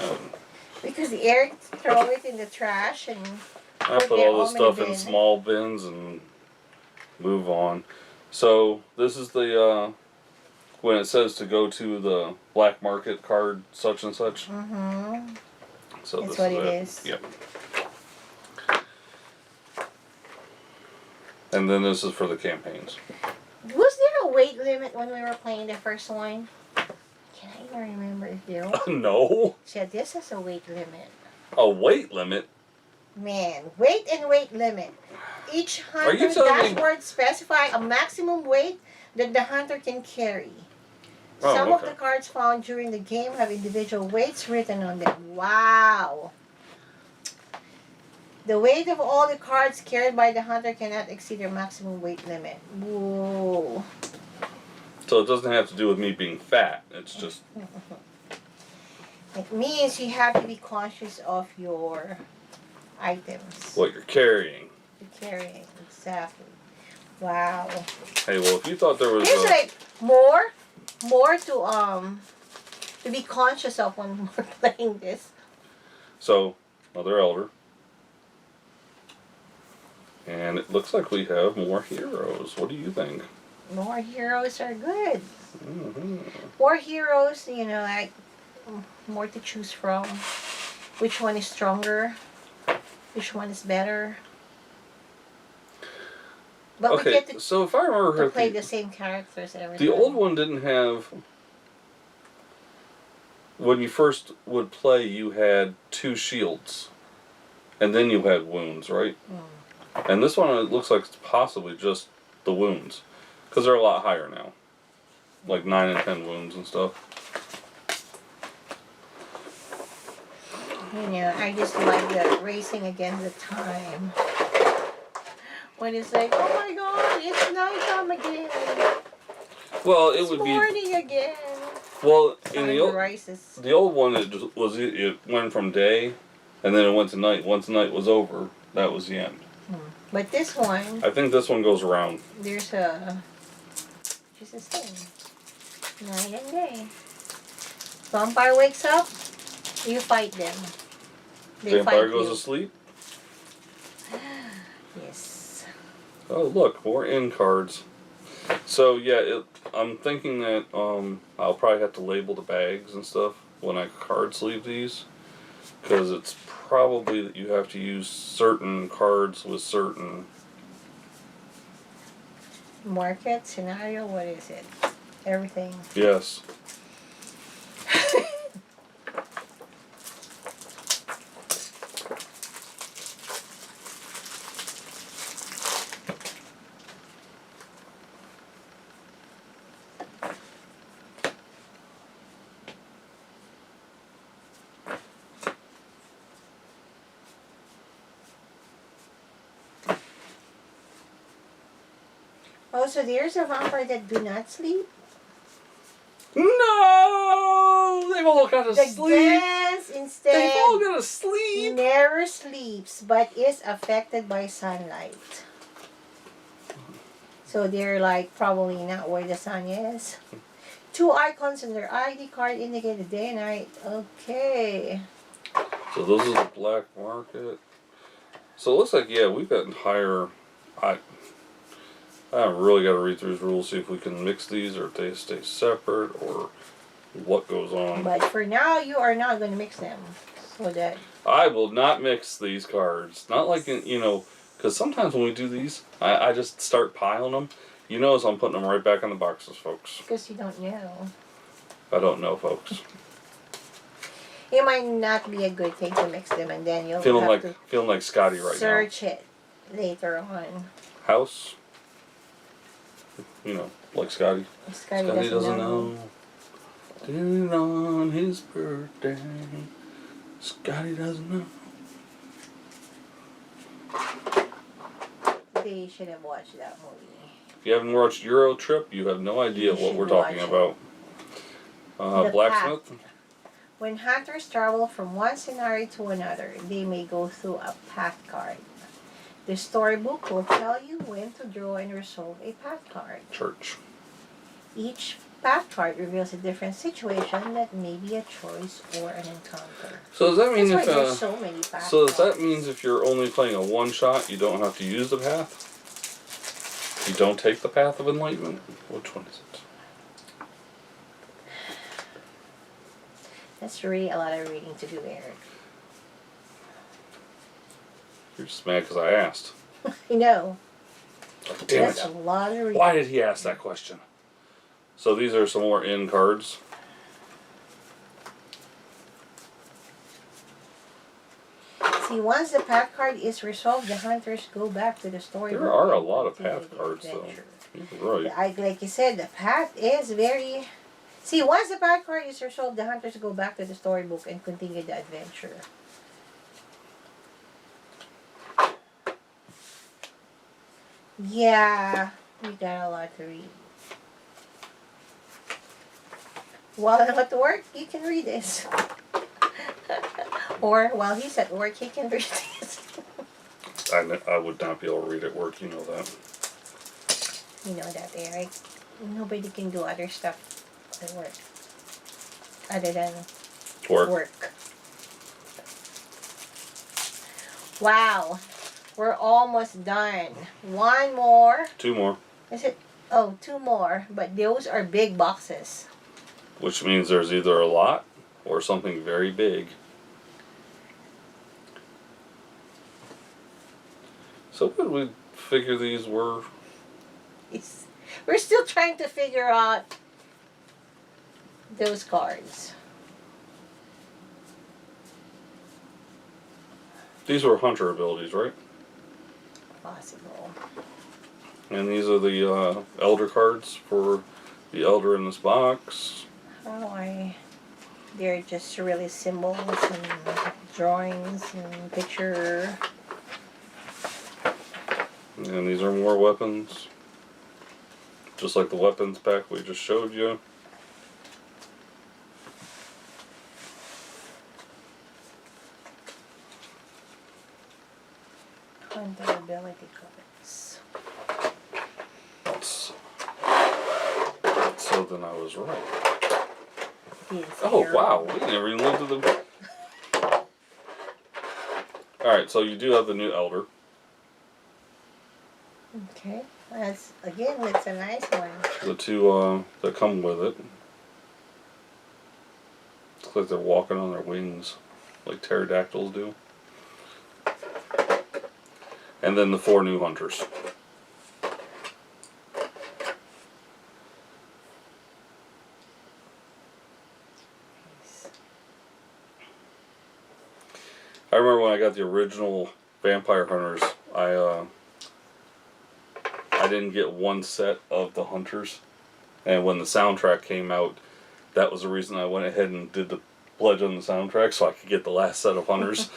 Because the air throw it in the trash and I put all this stuff in small bins and move on. So this is the when it says to go to the black market card such and such. Mm-hmm. So That's this what is it it. is. Yep. And then this is for the campaigns. Was there a weight limit when we were playing the first one? Can I even remember if there was? No. Yeah, this is a weight limit. A weight limit? Man, weight and weight limit. Each Are you hunter's telling me- dashboard specify a maximum weight that the hunter can carry. Oh, Some of okay. the cards found during the game have individual weights written on them. Wow. The weight of all the cards carried by the hunter cannot exceed their maximum weight limit. Whoa. So it doesn't have to do with me being fat. It's just It means you have to be conscious of your items. what you're carrying. You're carrying, exactly. Wow. Hey, well, if you thought there was There's like more to be conscious of when we're playing this. So, Mother Elder. And it looks like we have more heroes. What do you think? More heroes are good. Mm-hmm. More heroes, you know, like more to choose from. Which one is stronger? Which one is better? But we Okay, get to so if I remember play correctly, the same characters every the time. old one didn't have. When you first would play, you had 2 shields, and then you had wounds, right? Mm. And this one, it looks like it's possibly just the wounds, because they're a lot higher now, like 9 and 10 wounds and stuff. You know, I just like the racing against the time. When it's like, oh my god, it's nighttime again. Well, it It's would morning again. be well in Time the old rises. the old one. It went from day, and then it went to night. Once night was over, that was the end. But this one, I think this one goes around. there's just a thing. Night and day. Vampire wakes up, you fight them. They Vampire fight goes you. asleep. Yes. Oh look, more in cards. So yeah, I'm thinking that I'll probably have to label the bags and stuff when I card sleeve these, because it's probably that you have to use certain cards with certain. Market, scenario, what is it? Everything. Yes. Also, there's a vampire that do not sleep. No, they've all got to The sleep. gas They've instead all got to sleep. never sleeps but is affected by sunlight. So they're like probably not where the sun is. 2 icons in their ID card indicate the day and night. Okay. So this is the black market. So it looks like, yeah, we've gotten higher. I really got to read through these rules, see if we can mix these or if they stay separate or what goes on. But for now, you are not going to mix them. So that. I will not mix these cards. Not like, because sometimes when we do these, I just start piling them. You notice I'm putting them right back in the boxes, folks. Because you don't know. I don't know, folks. It might not be a good thing to mix them, and then you'll Feeling have like Scotty right to search it later on. now. House. Like Scotty. Scotty doesn't know. Did it on his birthday. Scotty doesn't know. They should have watched that movie. If you haven't watched Euro Trip, you have no idea You what should we're talking watch about. The Blacksmith. When hunters travel from one scenario to another, they may go through a path card. The storybook will tell you when to draw and resolve a path card. Church. Each path card reveals a different situation that may be a choice or an encounter. So does that mean That's why if there's so many path so does cards. that means if you're only playing a one shot, you don't have to use the path? You don't take the path of enlightenment? Which one is it? That's really a lot of reading to do, Eric. You're just mad because I asked. I know. Damn That's it. a lot of reading. Why did he ask that question? So these are some more in cards. See, once the path card is resolved, the hunters go back to the story. There are a lot of path cards, though. You're right. Like you said, the path is very... See, once the path card is resolved, the hunters go back to the storybook and continue the adventure. Yeah, we got a lot to read. While I'm at work, you can read this. Or while he's at work, he can read this. I would not be able to read at work, you know that. You know that, Eric. Nobody can do other stuff at work other than work. Wow. We're almost done. One more. Two more. Is it? Oh, two more. But those are big boxes. Which means there's either a lot or something very big. So what did we figure these were? We're still trying to figure out those cards. These were hunter abilities, right? Possible. And these are the elder cards for the elder in this box. They're just really symbols and drawings and picture. And these are more weapons. Just like the weapons pack we just showed you. Hunter ability cards. So then I was right. Yes, Oh here. wow, we never even looked at the... Alright, so you do have the new elder. Okay. That's a nice one. The two that come with it. Looks like they're walking on their wings, like pterodactyls do. And then the 4 new hunters. I remember when I got the original Vampire Hunters, I didn't get one set of the hunters, and when the soundtrack came out, that was the reason I went ahead and did the pledge on the soundtrack so I could get the last set of hunters.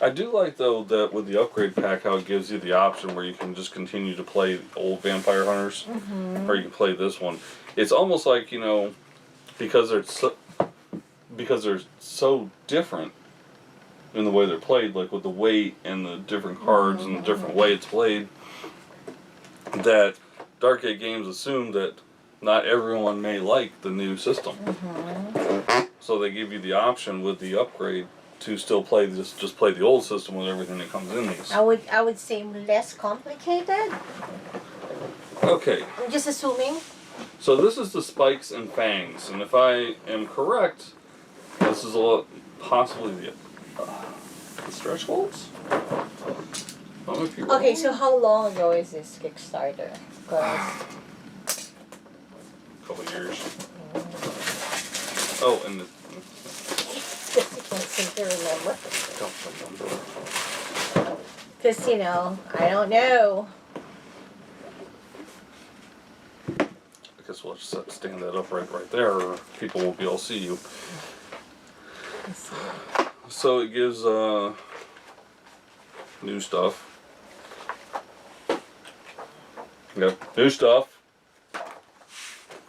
I do like, though, that with the upgrade pack, how it gives you the option where you can just continue to play old Vampire Hunters, or you can play this one. It's almost like, you know, because they're so different in the way they're played, like with the weight and the different cards and the different way it's played, that Dark Gate Games assume that not everyone may like the new system. So they give you the option with the upgrade to still play just play the old system with everything that comes in these. I would say less complicated. Okay. I'm just assuming. So this is the Spikes and Fangs, and if I am correct, this is possibly the stretch goals? Okay, so how long ago is this Kickstarter? Because a couple years. Oh, and the, I can't seem to remember. I don't remember. Because, you know, I don't know. I guess we'll just have to stand that up right there, or people won't be able to see you. Let's see. So it gives new stuff. Yep. New stuff.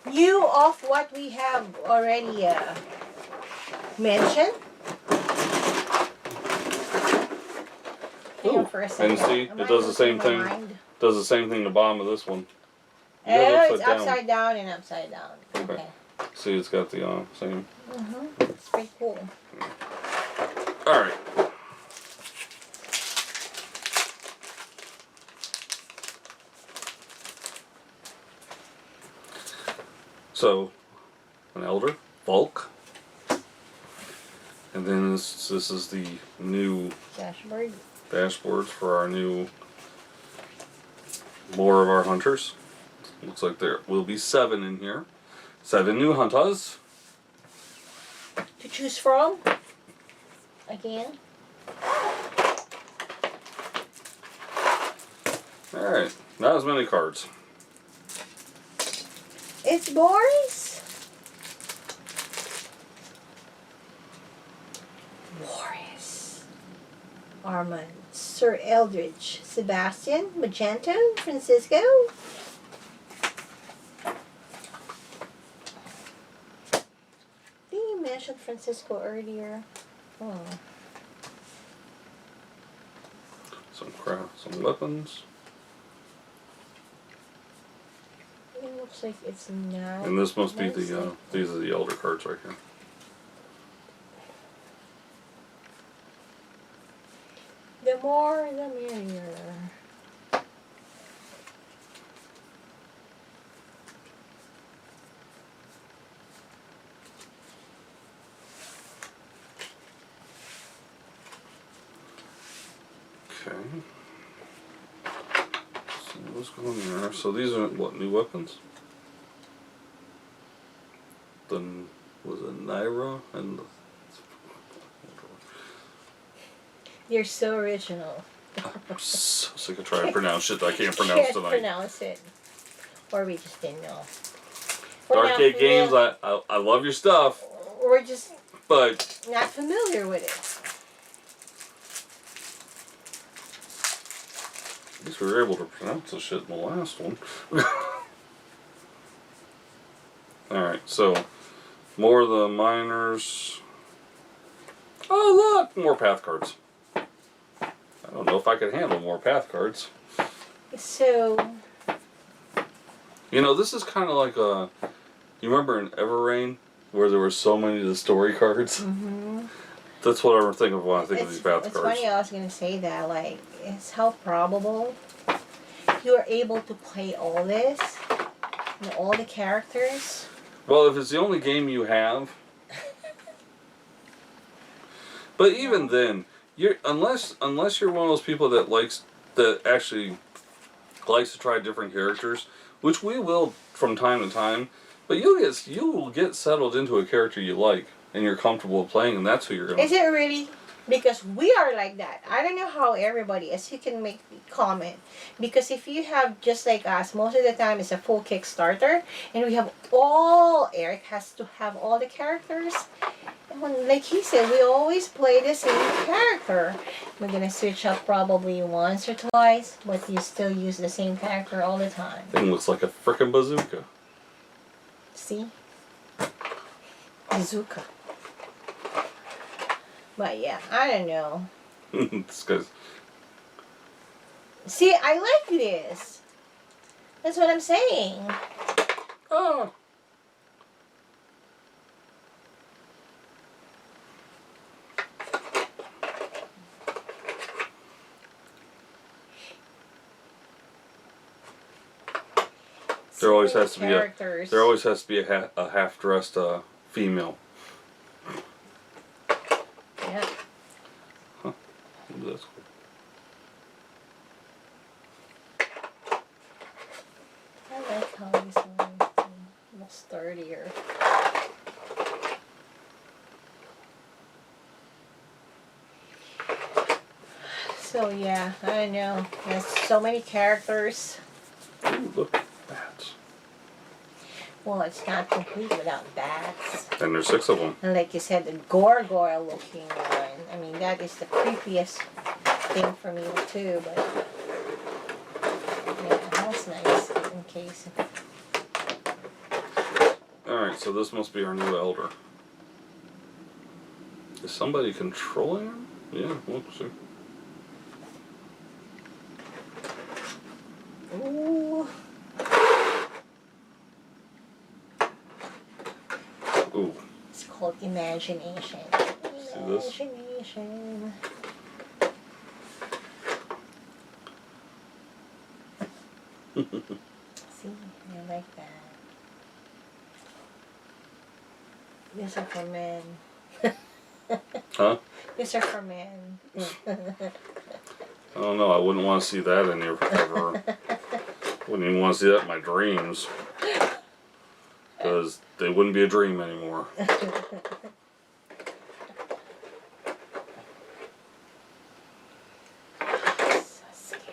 New of what we have already mentioned. Hang on Ooh, for a second. and see, Am it I does the same losing my thing. mind? Does the same thing in the bottom of this one. You have Oh, it it's upside down and upside down. Okay. See, it's got the same. It's pretty cool. All right. So, an elder, Volk, and then this is the new Dashboard. dashboards for our new more of our hunters. Looks like there will be 7 in here. 7 new hunters. To choose from. Again. Alright, not as many cards. It's Boris. Boris. Armand. Sir Eldridge. Sebastian. Magento. Francisco. You mentioned Francisco earlier. Oh. Some weapons. It looks like it's not. And this must be the these are the elder cards right here. The more, the merrier. Okay. So what's going there? So these are what, new weapons? Then was it Naira and the You're so original. I'm so sick of trying to pronounce shit that I can't pronounce Can't tonight. pronounce it. Or we just didn't know. Dark Gate Games, I love your stuff, We're just but not familiar with it. at least we were able to pronounce the shit in the last one. Alright, so more of the miners. Oh look, more path cards. I don't know if I could handle more path cards. So, You know, this is kind of like a. You remember in Everrain where there were so many of the story cards? That's what I'm thinking of when I think of these path it's cards. funny I was going to say that. Like, it's how probable you are able to play all this. You know, all the characters. Well, if it's the only game you have. But even then, unless you're one of those people that actually likes to try different characters, which we will from time to time, but you will get settled into a character you like and you're comfortable playing, and that's who you're gonna. Is it really? Because we are like that. I don't know how everybody is. You can make comment. Because if you have just like us, most of the time it's a full Kickstarter, and we have Eric has to have all the characters. And like he said, we always play the same character. We're gonna switch up probably once or twice, but you still use the same character all the time. Thing looks like a frickin' bazooka. See? Bazooka. But yeah, I don't know. This guy's. See, I like this. That's what I'm saying. Oh. There always has to be a half-dressed female. Yeah. Huh. That's cool. I like how these are a little sturdier. So yeah, I know. There's so many characters. Ooh, look, bats. Well, it's not complete without bats. And there's 6 of them. And like you said, the gargoyle looking one. I mean, that is the creepiest thing for me too, but yeah, That's nice in case. Alright, so this must be our new elder. Is somebody controlling him? Yeah, we'll see. Ooh. Ooh. It's called imagination. See this? Imagination. See, I like that. These are for men. Huh? These are for men. I don't know, I wouldn't want to see that in here ever. Wouldn't even want to see that in my dreams. Because they wouldn't be a dream anymore. So scary.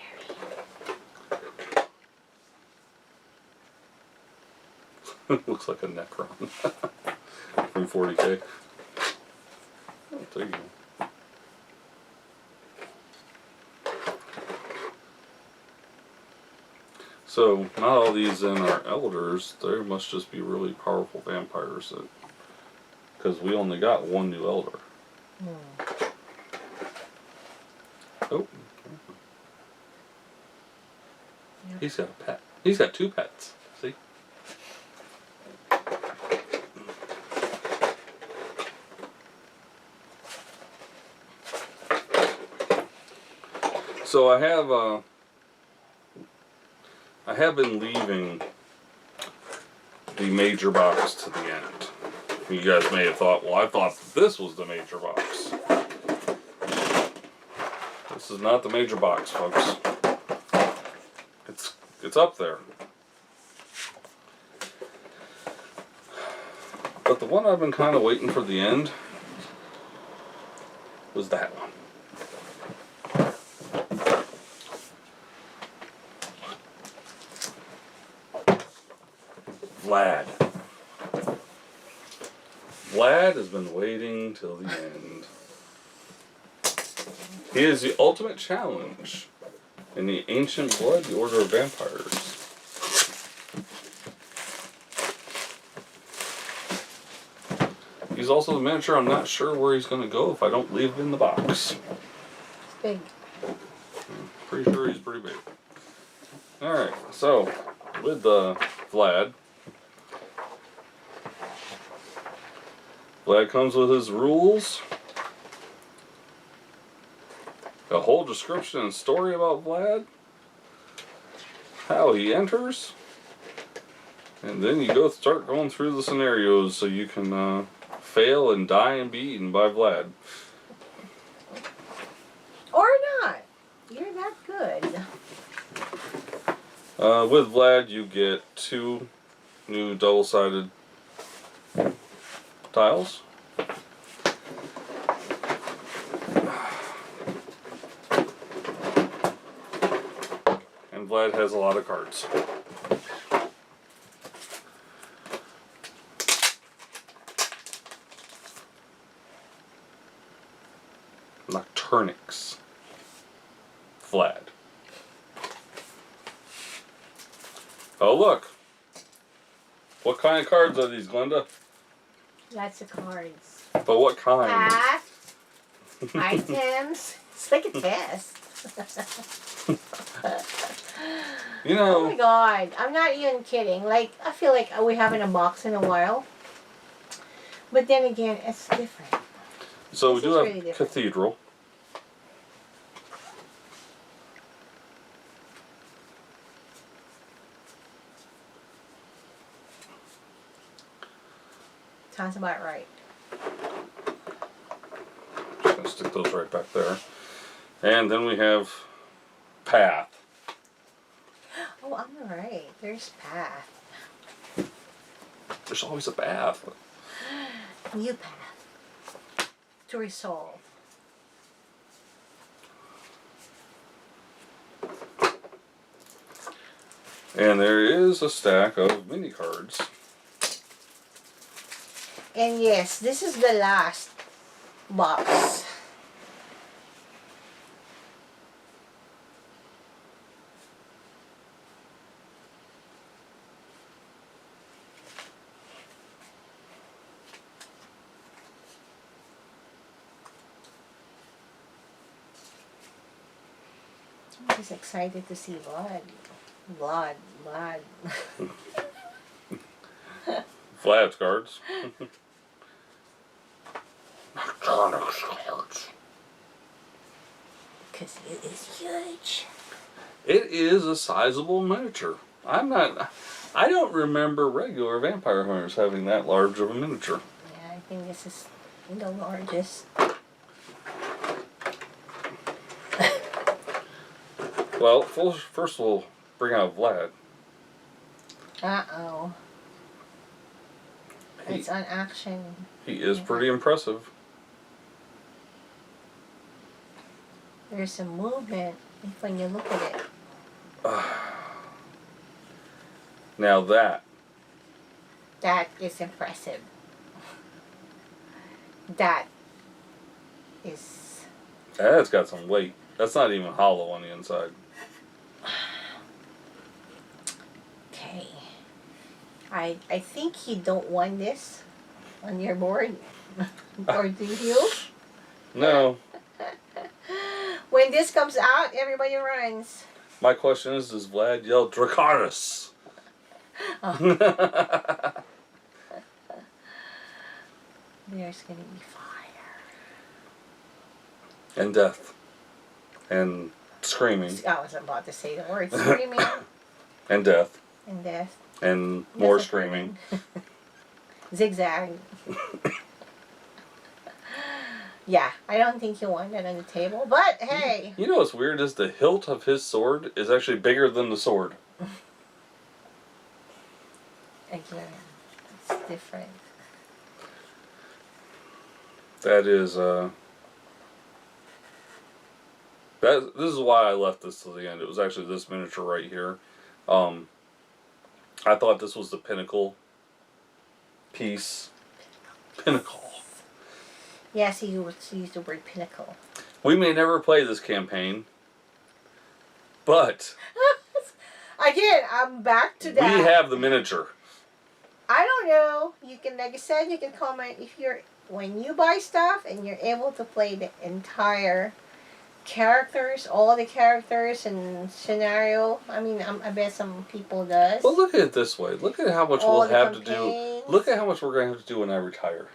Looks like a Necron. From 40K. Oh, there you go. So, not all these in are elders. There must just be really powerful vampires. Because we only got one new elder. Oh. Yep. He's got a pet. He's got two pets. See? So I have been leaving the major box to the end. You guys may have thought, well, I thought this was the major box. This is not the major box, folks. It's up there. But the one I've been kind of waiting for the end was that one. Vlad. Vlad has been waiting till the end. He is the ultimate challenge in the Ancient Blood, the Order of Vampires. He's also the miniature I'm not sure where he's going to go if I don't leave him in the box. It's big. I'm pretty sure he's pretty big. Alright, so with Vlad comes with his rules, a whole description and story about Vlad, how he enters, and then you start going through the scenarios so you can fail and die and be eaten by Vlad. Or not. You're that good. With Vlad, you get 2 new double-sided tiles. And Vlad has a lot of cards. Nocturnix. Vlad. Oh, look. What kind of cards are these, Glenda? Lots of cards. But what kind? Path. Items. It's like a test. You know. Oh my god. I'm not even kidding. Like, I feel like we haven't unboxed in a while. But then again, it's different. So we This do is have really different. Cathedral. Sounds about right. Just gonna stick those right back there. And then we have Path. Oh, I'm alright. There's Path. There's always a path. New path. To resolve. And there is a stack of mini cards. And yes, this is the last box. I'm just excited to see Vlad. Vlad. Vlad's cards. Mechanics cards. Because it is huge. It is a sizable miniature. I don't remember regular vampire hunters having that large of a miniature. Yeah, I think this is the largest. Well, first we'll bring out Vlad. Uh-oh. It's on action. He is pretty impressive. There's some movement when you look at it. Now that is impressive. That is... That's got some weight. That's not even hollow on the inside. Okay. I think you don't want this on your board. Or do you? No. When this comes out, everybody runs. My question is, does Vlad yell Dracarys? Oh. There's gonna be fire. And death. And screaming. I was about to say the word screaming. And death. And death. And more screaming. Zigzag. Yeah, I don't think you want that on the table, but hey. You know what's weird is the hilt of his sword is actually bigger than the sword. Again, it's different. That is, this is why I left this to the end. It was actually this miniature right here. I thought this was the pinnacle piece. Pinnacle. Yes, he used the word pinnacle. We may never play this campaign, but again, I'm back to that. we have the miniature. I don't know. You can, like I said, you can comment when you buy stuff and you're able to play the entire characters, all the characters and scenario. I mean, I bet some people does. Well, look at it this way. Look at how much all we'll have to do. campaigns. Look at how much we're going to have to do when I retire.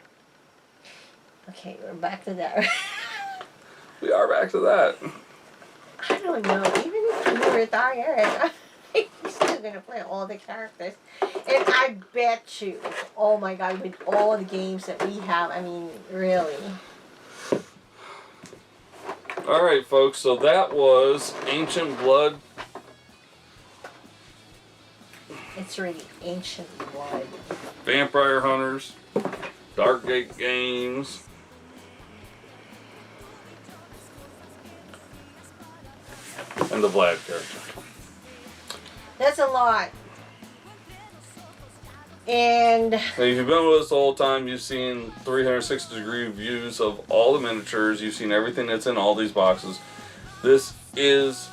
Okay, we're back to that. We are back to that. I don't know. Even if you retire, I think you're still gonna play all the characters. And I bet you, oh my god, with all the games that we have, I mean, really. Alright, folks, so that was Ancient Blood. It's really Ancient Blood. Vampire Hunters. Darkgate Games. And the Vlad character. That's a lot. And Now, if you've been with us the whole time, you've seen 360-degree views of all the miniatures. You've seen everything that's in all these boxes. This is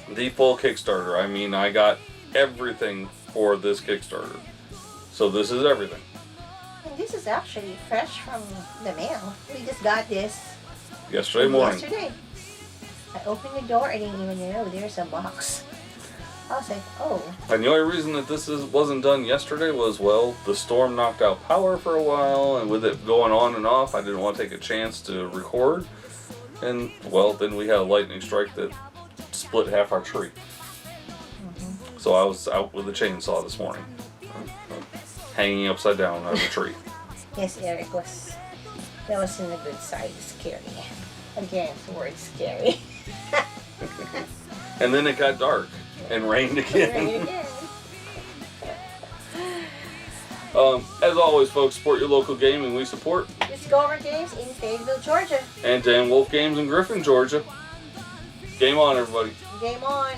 the full Kickstarter. I mean, I got everything for this Kickstarter. So this is everything. this is actually fresh from the mail. We just got this Yesterday morning. yesterday. I opened the door, I didn't even know there's a box. I was like, oh. And the only reason that this wasn't done yesterday was, well, the storm knocked out power for a while, and with it going on and off, I didn't want to take a chance to record. And, well, then we had a lightning strike that split half our tree. Mm-hmm. So I was out with a chainsaw this morning, hanging upside down out of the tree. Yes, Eric was. That was in the good side. Scary. Again, the word scary. And then it got dark and rained again. Rain again. As always, folks, support your local gaming. We support Discover Games in Fayetteville, Georgia. and Dan Wolf Games in Griffin, Georgia. Game on, everybody. Game on.